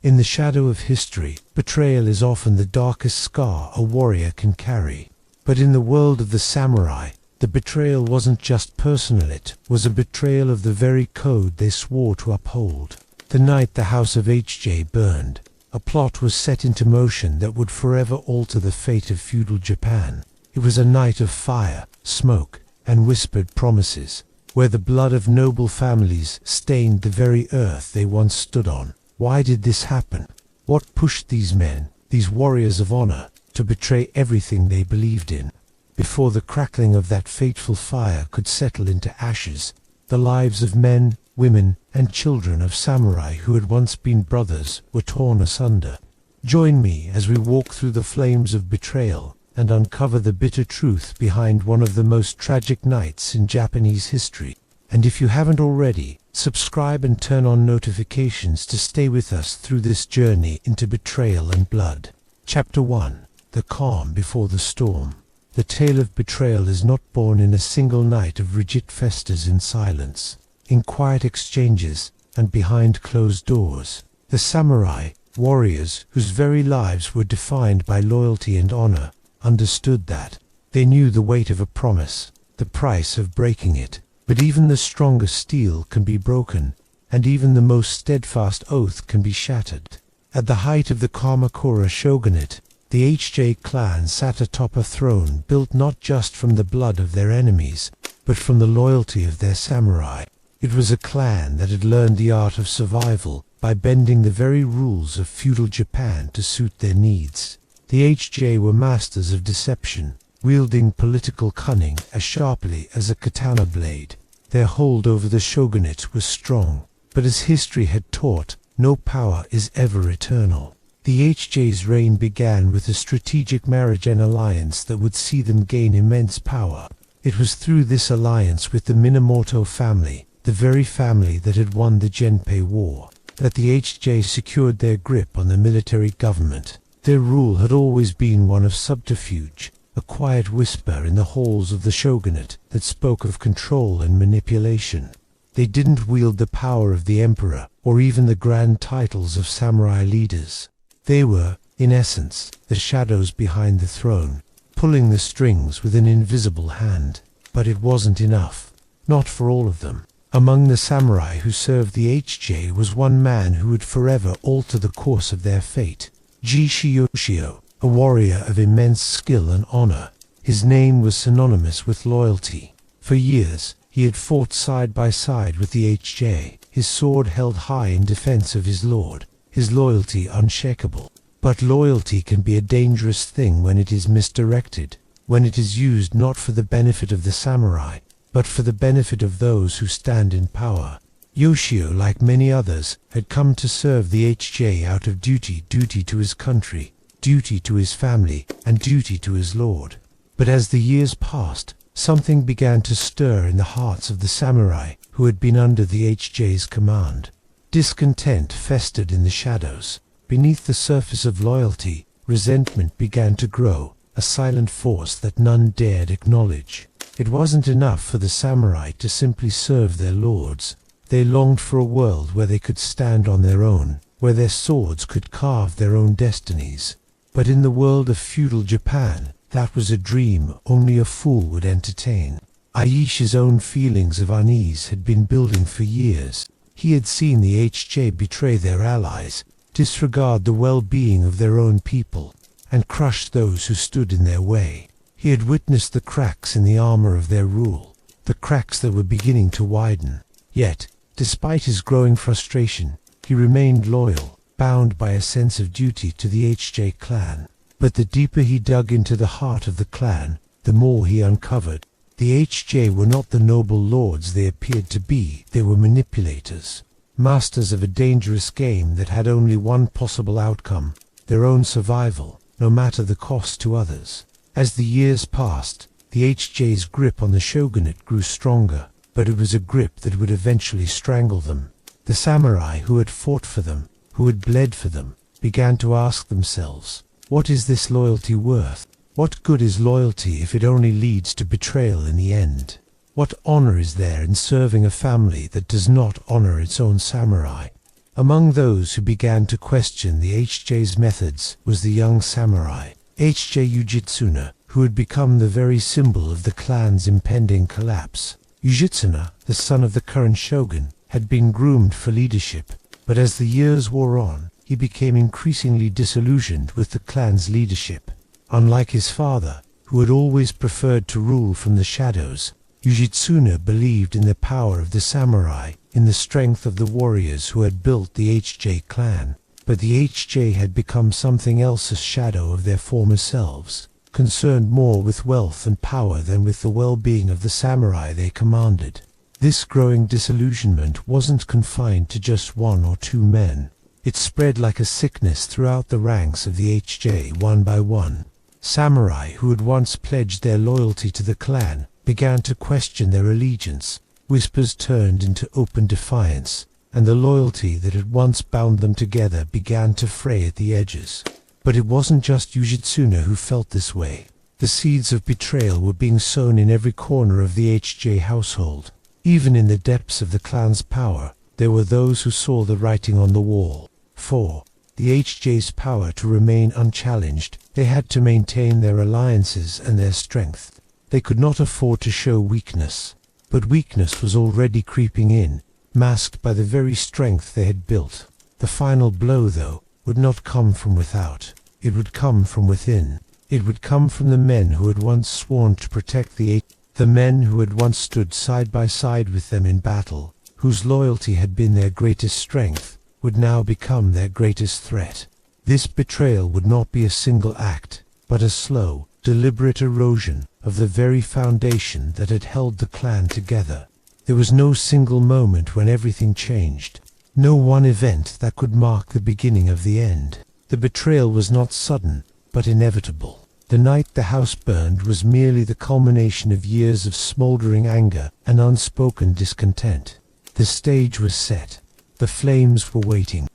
In the shadow of history, betrayal is often the darkest scar a warrior can carry. But in the world of the samurai, the betrayal wasn't just personal, it was a betrayal of the very code they swore to uphold. The night the house of Hōjō burned, a plot was set into motion that would forever alter the fate of feudal Japan. It was a night of fire, smoke, and whispered promises, where the blood of noble families stained the very earth they once stood on. Why did this happen? What pushed these men, these warriors of honor, to betray everything they believed in? Before the crackling of that fateful fire could settle into ashes, the lives of men, women, and children of samurai who had once been brothers were torn asunder. Join me as we walk through the flames of betrayal and uncover the bitter truth behind one of the most tragic nights in Japanese history. And if you haven't already, subscribe and turn on notifications to stay with us through this journey into betrayal and blood. Chapter 1. The Calm Before the Storm. The tale of betrayal is not born in a single night of rigid festas in silence. In quiet exchanges and behind closed doors, the samurai, warriors whose very lives were defined by loyalty and honor, understood that. They knew the weight of a promise, the price of breaking it. But even the strongest steel can be broken, and even the most steadfast oath can be shattered. At the height of the Kamakura Shogunate, the Hōjō clan sat atop a throne built not just from the blood of their enemies, but from the loyalty of their samurai. It was a clan that had learned the art of survival by bending the very rules of feudal Japan to suit their needs. The Hōjō were masters of deception, wielding political cunning as sharply as a katana blade. Their hold over the shogunate was strong, but as history had taught, no power is ever eternal. The Hōjō's reign began with a strategic marriage and alliance that would see them gain immense power. It was through this alliance with the Minamoto family, the very family that had won the Genpei War, that the Hōjō secured their grip on the military government. Their rule had always been one of subterfuge, a quiet whisper in the halls of the shogunate that spoke of control and manipulation. They didn't wield the power of the emperor or even the grand titles of samurai leaders. They were, in essence, the shadows behind the throne, pulling the strings with an invisible hand. But it wasn't enough. Not for all of them. Among the samurai who served the Hōjō was one man who would forever alter the course of their fate. Yoshio, a warrior of immense skill and honor. His name was synonymous with loyalty. For years, he had fought side by side with the Hōjō, his sword held high in defense of his lord, his loyalty unshakable. But loyalty can be a dangerous thing when it is misdirected, when it is used not for the benefit of the samurai, but for the benefit of those who stand in power. Yoshio, like many others, had come to serve the Hōjō out of duty to his country, duty to his family, and duty to his lord. But as the years passed, something began to stir in the hearts of the samurai who had been under the Hōjō's command. Discontent festered in the shadows. Beneath the surface of loyalty, resentment began to grow, a silent force that none dared acknowledge. It wasn't enough for the samurai to simply serve their lords. They longed for a world where they could stand on their own, where their swords could carve their own destinies. But in the world of feudal Japan, that was a dream only a fool would entertain. Aisha's own feelings of unease had been building for years. He had seen the Hōjō betray their allies, disregard the well-being of their own people, and crush those who stood in their way. He had witnessed the cracks in the armor of their rule, the cracks that were beginning to widen. Yet, despite his growing frustration, he remained loyal, bound by a sense of duty to the Hōjō clan. But the deeper he dug into the heart of the clan, the more he uncovered. The Hōjō were not the noble lords they appeared to be. They were manipulators, masters of a dangerous game that had only one possible outcome, their own survival, no matter the cost to others. As the years passed, the Hōjō's grip on the shogunate grew stronger, but it was a grip that would eventually strangle them. The samurai who had fought for them, who had bled for them, began to ask themselves, what is this loyalty worth? What good is loyalty if it only leads to betrayal in the end? What honor is there in serving a family that does not honor its own samurai? Among those who began to question the HJ's methods was the young samurai, HJ Ujitsuna, who had become the very symbol of the clan's impending collapse. Ujitsuna, the son of the current shogun, had been groomed for leadership, but as the years wore on, he became increasingly disillusioned with the clan's leadership. Unlike his father, who had always preferred to rule from the shadows, Ujitsuna believed in the power of the samurai, in the strength of the warriors who had built the HJ clan. But the HJ had become something else, a shadow of their former selves, concerned more with wealth and power than with the well-being of the samurai they commanded. This growing disillusionment wasn't confined to just one or two men. It spread like a sickness throughout the ranks of the HJ one by one. Samurai who had once pledged their loyalty to the clan began to question their allegiance. Whispers turned into open defiance, and the loyalty that had once bound them together began to fray at the edges. But it wasn't just Ujitsuna who felt this way. The seeds of betrayal were being sown in every corner of the HJ household. Even in the depths of the clan's power, there were those who saw the writing on the wall. For the HJ's power to remain unchallenged, they had to maintain their alliances and their strength. They could not afford to show weakness. But weakness was already creeping in, masked by the very strength they had built. The final blow, though, would not come from without. It would come from within. It would come from the men who had once sworn to protect the men who had once stood side by side with them in battle, whose loyalty had been their greatest strength, would now become their greatest threat. This betrayal would not be a single act, but a slow, deliberate erosion of the very foundation that had held the clan together. There was no single moment when everything changed, no one event that could mark the beginning of the end. The betrayal was not sudden, but inevitable. The night the house burned was merely the culmination of years of smoldering anger and unspoken discontent. The stage was set. The flames were waiting.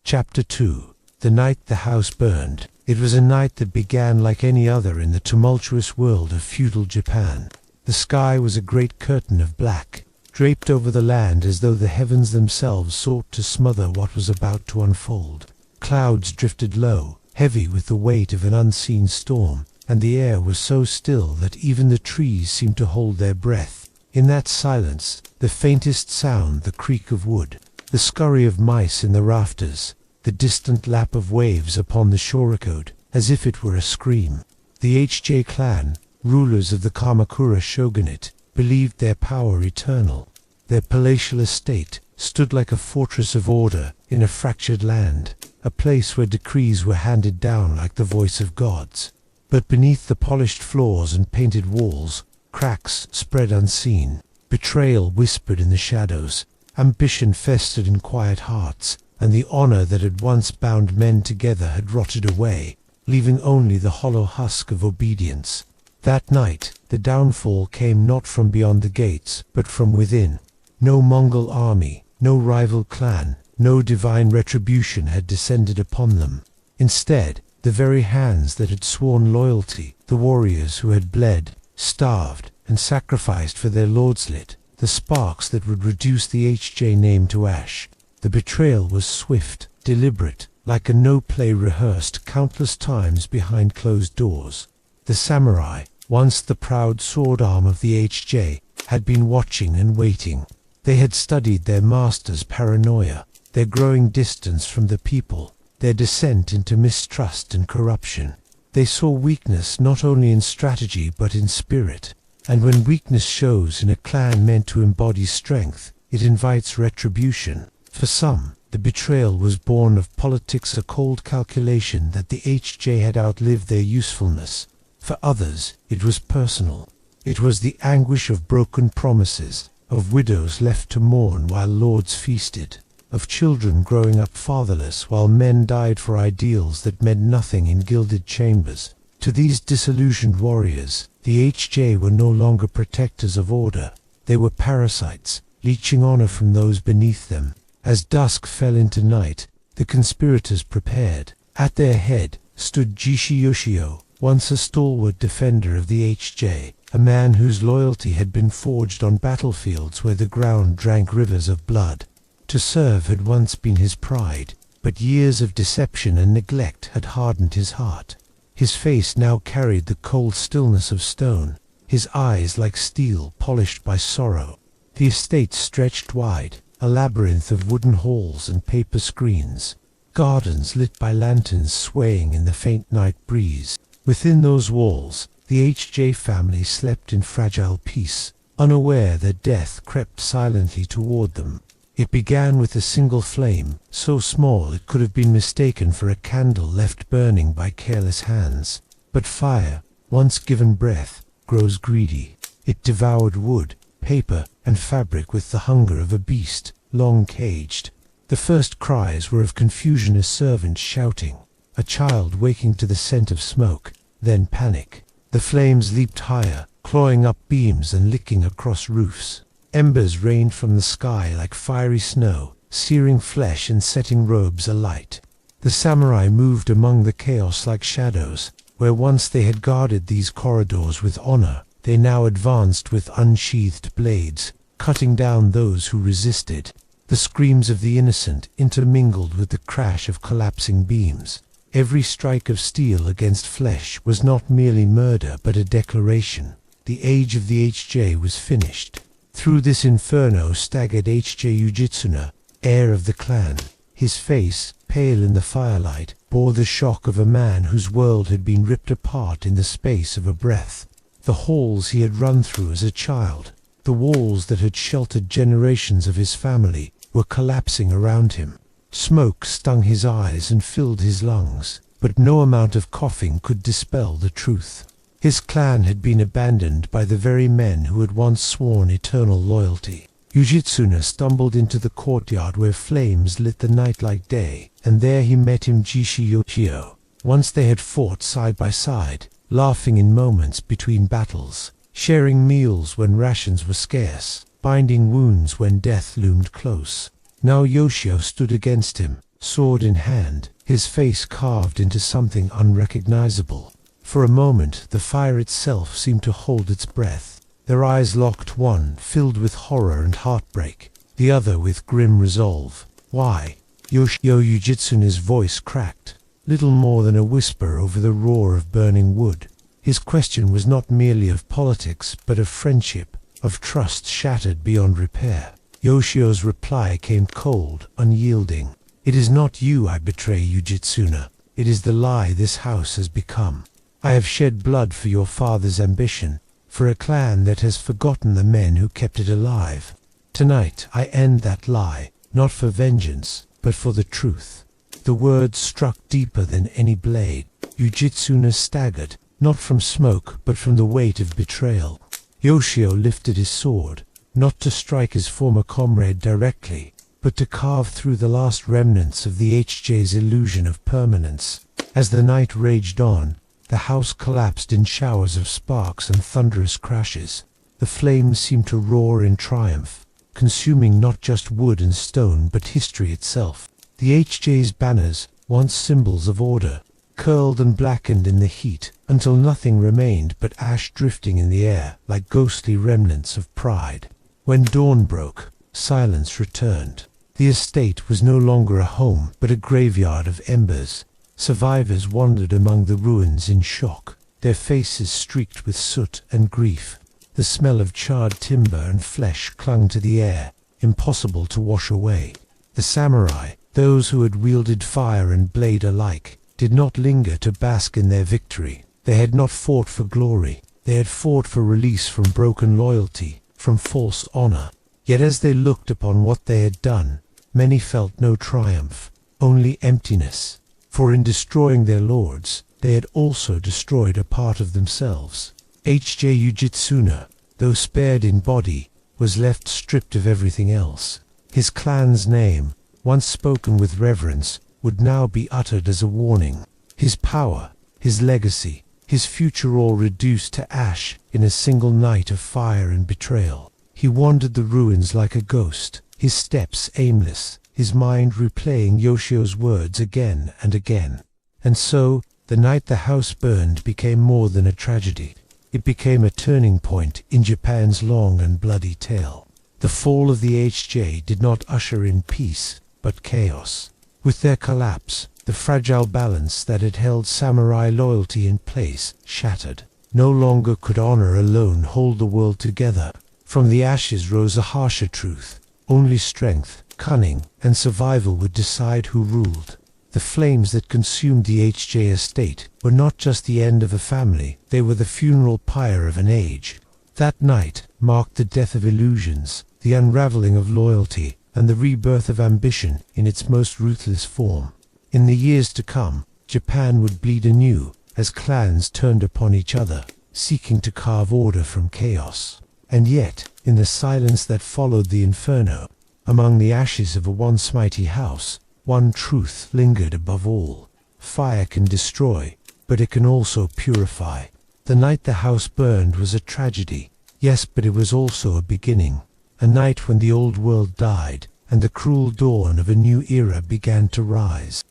Chapter 2. The night the house burned. It was a night that began like any other in the tumultuous world of feudal Japan. The sky was a great curtain of black, draped over the land as though the heavens themselves sought to smother what was about to unfold. Clouds drifted low, heavy with the weight of an unseen storm, and the air was so still that even the trees seemed to hold their breath. In that silence, the faintest sound, the creak of wood, the scurry of mice in the rafters, the distant lap of waves upon the shore echoed, as if it were a scream. The HJ clan, rulers of the Kamakura Shogunate, believed their power eternal. Their palatial estate stood like a fortress of order in a fractured land, a place where decrees were handed down like the voice of gods. But beneath the polished floors and painted walls, cracks spread unseen. Betrayal whispered in the shadows. Ambition festered in quiet hearts, and the honor that had once bound men together had rotted away, leaving only the hollow husk of obedience. That night, the downfall came not from beyond the gates, but from within. No Mongol army, no rival clan, no divine retribution had descended upon them. Instead, the very hands that had sworn loyalty, the warriors who had bled, starved, and sacrificed for their lords lit the sparks that would reduce the HJ name to ash. The betrayal was swift, deliberate, like a no-play rehearsed countless times behind closed doors. The samurai, once the proud sword arm of the HJ, had been watching and waiting. They had studied their master's paranoia, their growing distance from the people, their descent into mistrust and corruption. They saw weakness not only in strategy but in spirit. And when weakness shows in a clan meant to embody strength, it invites retribution. For some, the betrayal was born of politics, a cold calculation that the HJ had outlived their usefulness. For others, it was personal. It was the anguish of broken promises, of widows left to mourn while lords feasted, of children growing up fatherless while men died for ideals that meant nothing in gilded chambers. To these disillusioned warriors, the HJ were no longer protectors of order. They were parasites, leeching honor from those beneath them. As dusk fell into night, the conspirators prepared. At their head stood Jishi Yoshio, once a stalwart defender of the HJ, a man whose loyalty had been forged on battlefields where the ground drank rivers of blood. To serve had once been his pride, but years of deception and neglect had hardened his heart. His face now carried the cold stillness of stone, his eyes like steel polished by sorrow. The estate stretched wide, a labyrinth of wooden halls and paper screens, gardens lit by lanterns swaying in the faint night breeze. Within those walls, the H.J. family slept in fragile peace, unaware that death crept silently toward them. It began with a single flame, so small it could have been mistaken for a candle left burning by careless hands. But fire, once given breath, grows greedy. It devoured wood, paper, and fabric with the hunger of a beast, long caged. The first cries were of confusion as servants shouting, a child waking to the scent of smoke, then panic. The flames leaped higher, clawing up beams and licking across roofs. Embers rained from the sky like fiery snow, searing flesh and setting robes alight. The samurai moved among the chaos like shadows. Where once they had guarded these corridors with honor, they now advanced with unsheathed blades, cutting down those who resisted. The screams of the innocent intermingled with the crash of collapsing beams. Every strike of steel against flesh was not merely murder but a declaration. The age of the H.J. was finished. Through this inferno staggered H.J. Ujitsuna, heir of the clan. His face, pale in the firelight, bore the shock of a man whose world had been ripped apart in the space of a breath. The halls he had run through as a child, the walls that had sheltered generations of his family, were collapsing around him. Smoke stung his eyes and filled his lungs, but no amount of coughing could dispel the truth. His clan had been abandoned by the very men who had once sworn eternal loyalty. Ujitsuna stumbled into the courtyard where flames lit the night like day, and there he met Jishi Yoshio. Once they had fought side by side, laughing in moments between battles, sharing meals when rations were scarce, binding wounds when death loomed close. Now Yoshio stood against him, sword in hand, his face carved into something unrecognizable. For a moment the fire itself seemed to hold its breath. Their eyes locked, one filled with horror and heartbreak, the other with grim resolve. "Why?" Yoshio Ujitsuna's voice cracked, little more than a whisper over the roar of burning wood. His question was not merely of politics, but of friendship, of trust shattered beyond repair. Yoshio's reply came cold, unyielding. "It is not you I betray, Ujitsuna. It is the lie this house has become. I have shed blood for your father's ambition, for a clan that has forgotten the men who kept it alive. Tonight I end that lie, not for vengeance, but for the truth." The words struck deeper than any blade. Ujitsuna staggered, not from smoke, but from the weight of betrayal. Yoshio lifted his sword, not to strike his former comrade directly, but to carve through the last remnants of the H.J.'s illusion of permanence. As the night raged on, the house collapsed in showers of sparks and thunderous crashes. The flames seemed to roar in triumph, consuming not just wood and stone but history itself. The H.J.'s banners, once symbols of order, curled and blackened in the heat until nothing remained but ash drifting in the air like ghostly remnants of pride. When dawn broke, silence returned. The estate was no longer a home but a graveyard of embers. Survivors wandered among the ruins in shock, their faces streaked with soot and grief. The smell of charred timber and flesh clung to the air, impossible to wash away. The samurai, those who had wielded fire and blade alike, did not linger to bask in their victory. They had not fought for glory. They had fought for release from broken loyalty, from false honor. Yet as they looked upon what they had done, many felt no triumph, only emptiness. For in destroying their lords, they had also destroyed a part of themselves. H.J. Ujitsuna, though spared in body, was left stripped of everything else. His clan's name, once spoken with reverence, would now be uttered as a warning. His power, his legacy, his future all reduced to ash in a single night of fire and betrayal. He wandered the ruins like a ghost, his steps aimless, his mind replaying Yoshio's words again and again. And so, the night the house burned became more than a tragedy. It became a turning point in Japan's long and bloody tale. The fall of the HJ did not usher in peace, but chaos. With their collapse, the fragile balance that had held samurai loyalty in place shattered. No longer could honor alone hold the world together. From the ashes rose a harsher truth. Only strength, cunning, and survival would decide who ruled. The flames that consumed the HJ estate were not just the end of a family, they were the funeral pyre of an age. That night marked the death of illusions, the unraveling of loyalty, and the rebirth of ambition in its most ruthless form. In the years to come, Japan would bleed anew as clans turned upon each other, seeking to carve order from chaos. And yet, in the silence that followed the inferno, among the ashes of a once mighty house, one truth lingered above all. Fire can destroy, but it can also purify. The night the house burned was a tragedy. Yes, but it was also a beginning. A night when the old world died, and the cruel dawn of a new era began to rise.